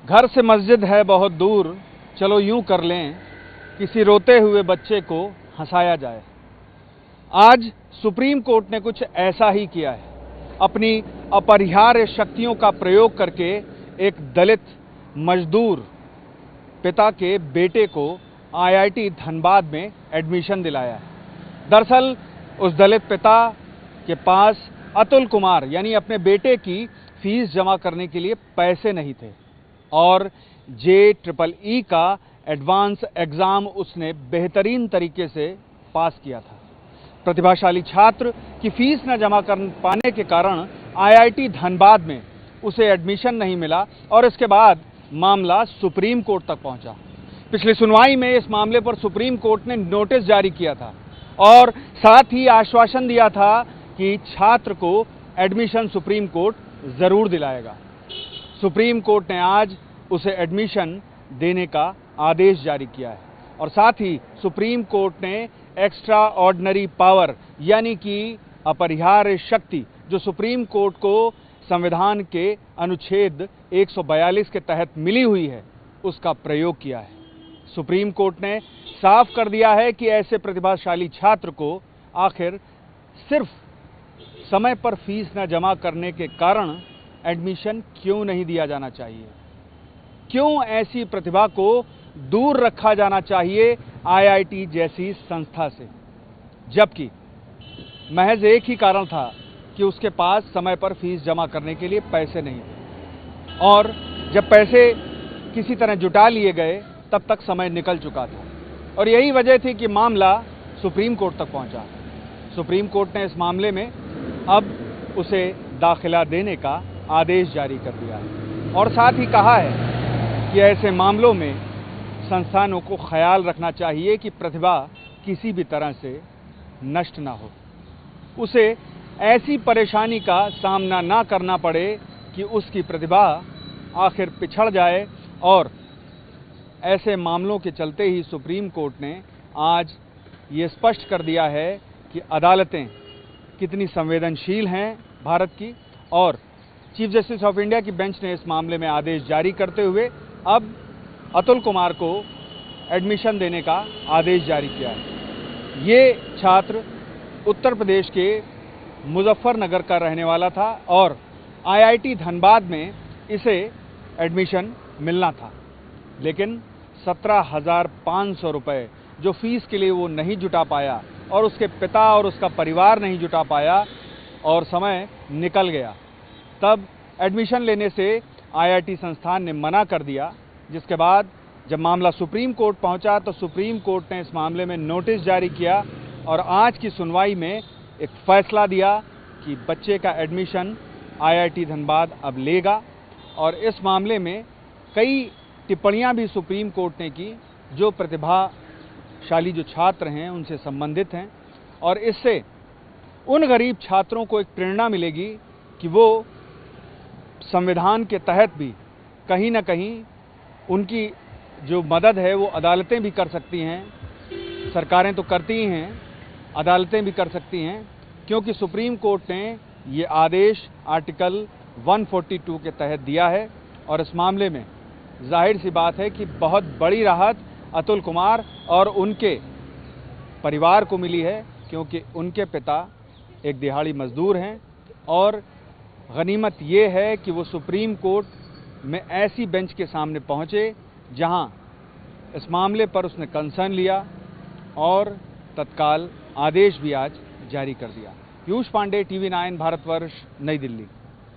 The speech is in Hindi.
घर से मस्जिद है बहुत दूर, चलो यूं कर लें किसी रोते हुए बच्चे को हंसाया जाए। आज सुप्रीम कोर्ट ने कुछ ऐसा ही किया है। अपनी अपरिहार्य शक्तियों का प्रयोग करके एक दलित मजदूर पिता के बेटे को आईआईटी धनबाद में एडमिशन दिलाया है। दरअसल उस दलित पिता के पास अतुल कुमार यानी अपने बेटे की फीस जमा करने के लिए पैसे नहीं थे और JEEE का एडवांस एग्जाम उसने बेहतरीन तरीके से पास किया था। प्रतिभाशाली छात्र की फीस न जमा कर पाने के कारण आईआईटी धनबाद में उसे एडमिशन नहीं मिला और इसके बाद मामला सुप्रीम कोर्ट तक पहुंचा। पिछली सुनवाई में इस मामले पर सुप्रीम कोर्ट ने नोटिस जारी किया था और साथ ही आश्वासन दिया था कि छात्र को एडमिशन सुप्रीम कोर्ट जरूर दिलाएगा। सुप्रीम कोर्ट ने आज उसे एडमिशन देने का आदेश जारी किया है और साथ ही सुप्रीम कोर्ट ने एक्स्ट्रा ऑर्डिनरी पावर यानी कि अपरिहार्य शक्ति जो सुप्रीम कोर्ट को संविधान के अनुच्छेद 142 के तहत मिली हुई है उसका प्रयोग किया है। सुप्रीम कोर्ट ने साफ कर दिया है कि ऐसे प्रतिभाशाली छात्र को आखिर सिर्फ समय पर फीस न जमा करने के कारण एडमिशन क्यों नहीं दिया जाना चाहिए, क्यों ऐसी प्रतिभा को दूर रखा जाना चाहिए आईआईटी जैसी संस्था से, जबकि महज एक ही कारण था कि उसके पास समय पर फीस जमा करने के लिए पैसे नहीं थे और जब पैसे किसी तरह जुटा लिए गए तब तक समय निकल चुका था और यही वजह थी कि मामला सुप्रीम कोर्ट तक पहुंचा। सुप्रीम कोर्ट ने इस मामले में अब उसे दाखिला देने का आदेश जारी कर दिया है और साथ ही कहा है कि ऐसे मामलों में संस्थानों को ख्याल रखना चाहिए कि प्रतिभा किसी भी तरह से नष्ट ना हो, उसे ऐसी परेशानी का सामना ना करना पड़े कि उसकी प्रतिभा आखिर पिछड़ जाए। और ऐसे मामलों के चलते ही सुप्रीम कोर्ट ने आज ये स्पष्ट कर दिया है कि अदालतें कितनी संवेदनशील हैं भारत की और चीफ जस्टिस ऑफ इंडिया की बेंच ने इस मामले में आदेश जारी करते हुए अब अतुल कुमार को एडमिशन देने का आदेश जारी किया है। ये छात्र उत्तर प्रदेश के मुजफ्फरनगर का रहने वाला था और आईआईटी धनबाद में इसे एडमिशन मिलना था, लेकिन 17,500 रुपये जो फीस के लिए वो नहीं जुटा पाया और उसके पिता और उसका परिवार नहीं जुटा पाया और समय निकल गया। तब एडमिशन लेने से आईआईटी संस्थान ने मना कर दिया, जिसके बाद जब मामला सुप्रीम कोर्ट पहुंचा तो सुप्रीम कोर्ट ने इस मामले में नोटिस जारी किया और आज की सुनवाई में एक फैसला दिया कि बच्चे का एडमिशन आईआईटी धनबाद अब लेगा। और इस मामले में कई टिप्पणियां भी सुप्रीम कोर्ट ने की जो प्रतिभाशाली जो छात्र हैं उनसे संबंधित हैं और इससे उन गरीब छात्रों को एक प्रेरणा मिलेगी कि वो संविधान के तहत भी कहीं ना कहीं उनकी जो मदद है वो अदालतें भी कर सकती हैं, सरकारें तो करती ही हैं, अदालतें भी कर सकती हैं, क्योंकि सुप्रीम कोर्ट ने ये आदेश आर्टिकल 142 के तहत दिया है। और इस मामले में जाहिर सी बात है कि बहुत बड़ी राहत अतुल कुमार और उनके परिवार को मिली है, क्योंकि उनके पिता एक दिहाड़ी मजदूर हैं और गनीमत ये है कि वो सुप्रीम कोर्ट में ऐसी बेंच के सामने पहुंचे जहां इस मामले पर उसने कंसर्न लिया और तत्काल आदेश भी आज जारी कर दिया। पीयूष पांडे, TV9 भारतवर्ष, नई दिल्ली।